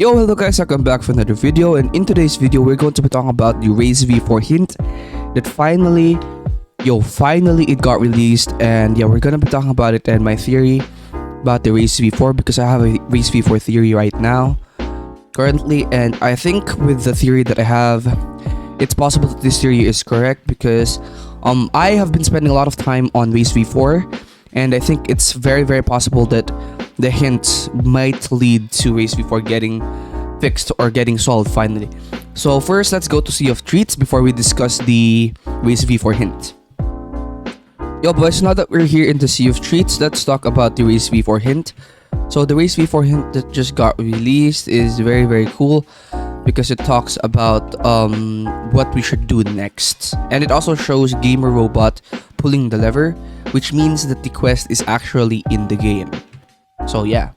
Yo, hello guys, welcome back for another video, and in today's video we're going to be talking about the Race V4 hint that finally it got released. And yeah, we're gonna be talking about it and my theory about the Race V4, because I have a Race V4 theory right now currently, and I think with the theory that I have, it's possible that this theory is correct, because I have been spending a lot of time on Race V4, and I think it's very possible that the hint might lead to Race V4 getting fixed or getting solved finally. So first, let's go to Sea of Treats before we discuss the Race V4 hint. Yo boys, now that we're here in the Sea of Treats, let's talk about the Race V4 hint. So the Race V4 hint that just got released is very cool, because it talks about what we should do next, and it also shows Gamer Robot pulling the lever, which means that the quest is actually in the game. So yeah.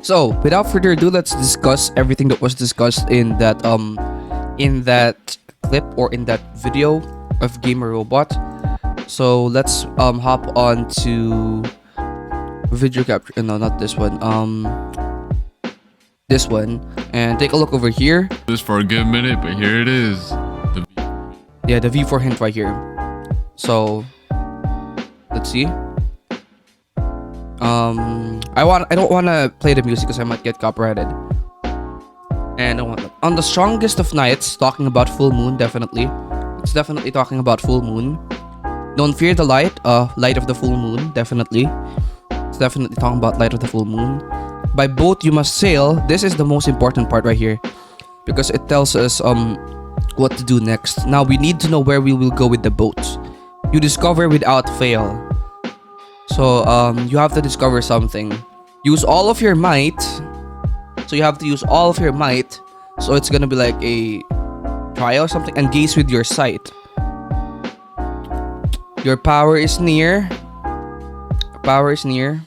So without further ado, let's discuss everything that was discussed in that clip or in that video of Gamer Robot. So let's hop on to video capture. No, not this one. This one, and take a look over here. This for a good minute, but here it is. The V4 hint right here. So let's see. I don't want to play the music because I might get copyrighted. And I want that. On the strongest of nights, talking about full moon, definitely. It's definitely talking about full moon. Don't fear the light of the full moon, definitely. It's definitely talking about light of the full moon. By boat you must sail. This is the most important part right here, because it tells us what to do next. Now we need to know where we will go with the boat. You discover without fail. So you have to discover something. Use all of your might. So you have to use all of your might. So it's gonna be like a trial or something. And gaze with your sight. Your power is near. Power is near.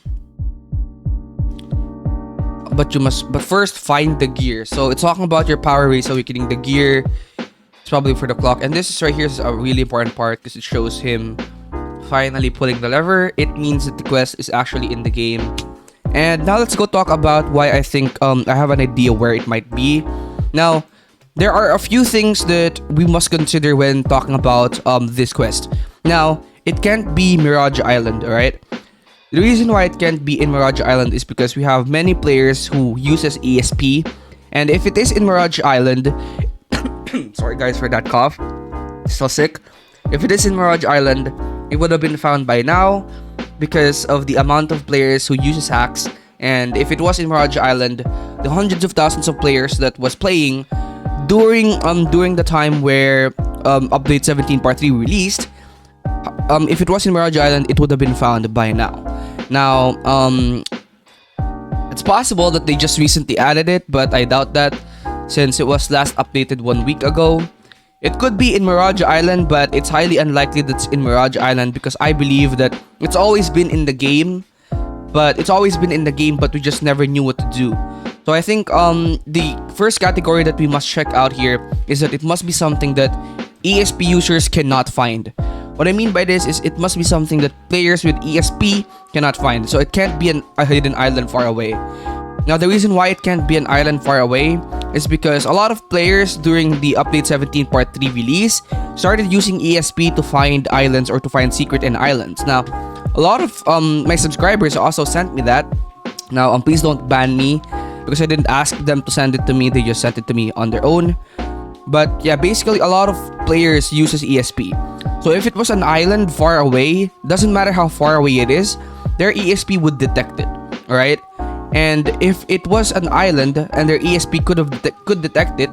But first find the gear. So it's talking about your power race awakening. The gear is probably for the clock. And this is right here is a really important part, because it shows him finally pulling the lever. It means that the quest is actually in the game. And now let's go talk about why I think I have an idea where it might be. Now, there are a few things that we must consider when talking about this quest. Now, it can't be Mirage Island, alright? The reason why it can't be in Mirage Island is because we have many players who uses ESP. And if it is in Mirage Island, sorry guys for that cough, so sick. If it is in Mirage Island, it would have been found by now, because of the amount of players who uses hacks. And if it was in Mirage Island, the hundreds of thousands of players that was playing during the time where update 17 part 3 released, if it was in Mirage Island, it would have been found by now. Now, it's possible that they just recently added it, but I doubt that, since it was last updated 1 week ago. It could be in Mirage Island, but it's highly unlikely that it's in Mirage Island, because I believe that it's always been in the game, but we just never knew what to do. So I think the first category that we must check out here is that it must be something that ESP users cannot find. What I mean by this is it must be something that players with ESP cannot find. So it can't be a hidden island far away. Now, the reason why it can't be an island far away is because a lot of players during the update 17 part 3 release started using ESP to find islands or to find secret in islands. Now, a lot of my subscribers also sent me that. Now, please don't ban me, because I didn't ask them to send it to me. They just sent it to me on their own. But yeah, basically a lot of players uses ESP. So if it was an island far away, doesn't matter how far away it is, their ESP would detect it. Alright? And if it was an island and their ESP could detect it,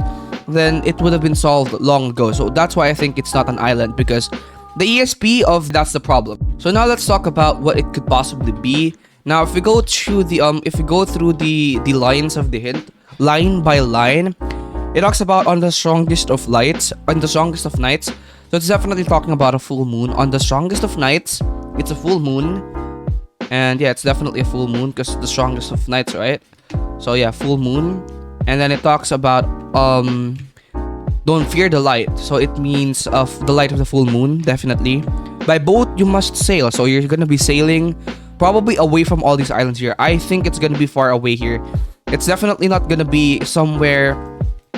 then it would have been solved long ago. So that's why I think it's not an island, because the ESP that's the problem. So now let's talk about what it could possibly be. Now, if we go through the lines of the hint, line by line, it talks about on the strongest of nights. So it's definitely talking about a full moon. On the strongest of nights, it's a full moon. And yeah, it's definitely a full moon, because the strongest of nights, right? So yeah, full moon. And then it talks about don't fear the light. So it means of the light of the full moon, definitely. By boat you must sail. So you're gonna be sailing probably away from all these islands here. I think it's gonna be far away here, It's definitely not gonna be somewhere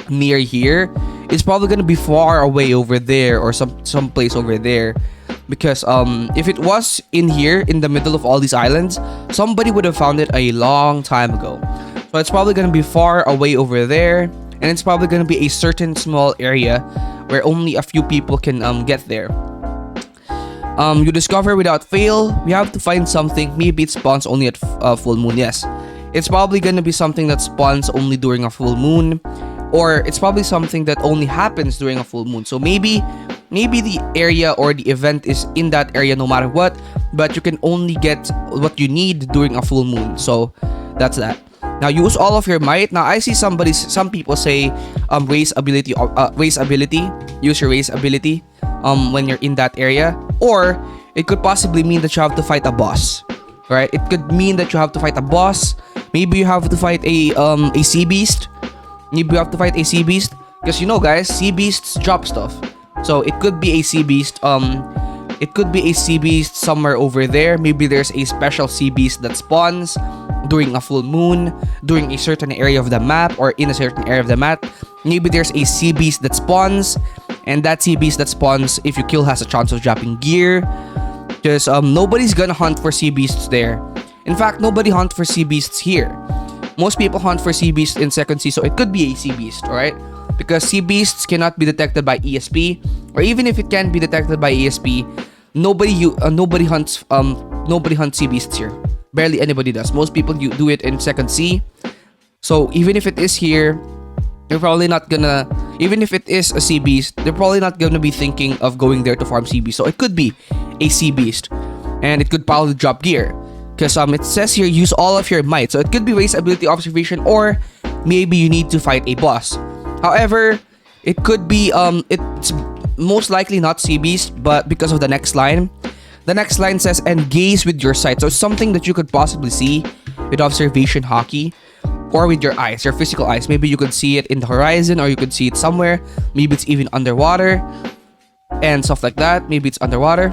near here. It's probably gonna be far away over there or some place over there. Because if it was in here in the middle of all these islands, somebody would have found it a long time ago. So it's probably gonna be far away over there, and it's probably gonna be a certain small area where only a few people can get there. You discover without fail. We have to find something. Maybe it spawns only at full moon. Yes, it's probably gonna be something that spawns only during a full moon, or it's probably something that only happens during a full moon. So maybe the area or the event is in that area no matter what, but you can only get what you need during a full moon. So that's that. Now use all of your might. Now I see some people say raise ability. Use your raise ability when you're in that area, or it could possibly mean that you have to fight a boss, right? It could mean that you have to fight a boss. Maybe you have to fight a sea beast. Maybe you have to fight a sea beast, because you know, guys, sea beasts drop stuff. So it could be a sea beast. It could be a sea beast somewhere over there. Maybe there's a special sea beast that spawns during a full moon, during a certain area of the map, or in a certain area of the map. Maybe there's a sea beast that spawns, and that sea beast that spawns, if you kill, has a chance of dropping gear. Because nobody's gonna hunt for sea beasts there. In fact, nobody hunt for sea beasts here. Most people hunt for sea beasts in second sea, so it could be a sea beast, alright? Because sea beasts cannot be detected by ESP, or even if it can be detected by ESP, nobody hunts sea beasts here. Barely anybody does. Most people do it in second sea. So even if it is here, they're probably not gonna. Even if it is a sea beast, they're probably not gonna be thinking of going there to farm sea beast. So it could be a sea beast, and it could probably drop gear. Because it says here use all of your might. So it could be raise ability observation, or maybe you need to fight a boss. However, it could be it's most likely not sea beast, but because of the next line. The next line says and gaze with your sight. So it's something that you could possibly see with observation hockey, or with your eyes, your physical eyes. Maybe you could see it in the horizon, or you could see it somewhere. Maybe it's even underwater and stuff like that. Maybe it's underwater.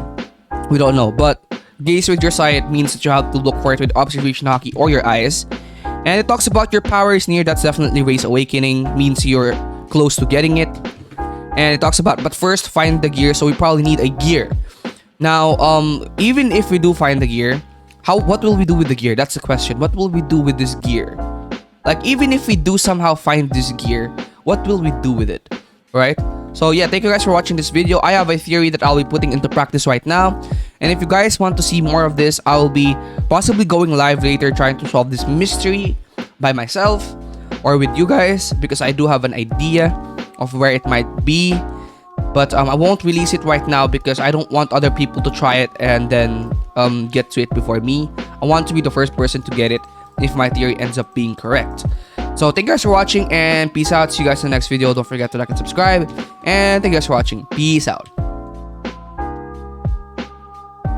We don't know, but gaze with your sight means that you have to look for it with observation hockey or your eyes. And it talks about your power is near. That's definitely raise awakening, means you're close to getting it. And it talks about, but first find the gear. So we probably need a gear. Now, even if we do find the gear, what will we do with the gear? That's the question. What will we do with this gear? Like, even if we do somehow find this gear, what will we do with it? Right? So yeah, thank you guys for watching this video. I have a theory that I'll be putting into practice right now. And if you guys want to see more of this, I will be possibly going live later trying to solve this mystery by myself or with you guys, because I do have an idea of where it might be. But I won't release it right now because I don't want other people to try it and then get to it before me. I want to be the first person to get it if my theory ends up being correct. So thank you guys for watching, and peace out. See you guys in the next video. Don't forget to like and subscribe. And thank you guys for watching. Peace out.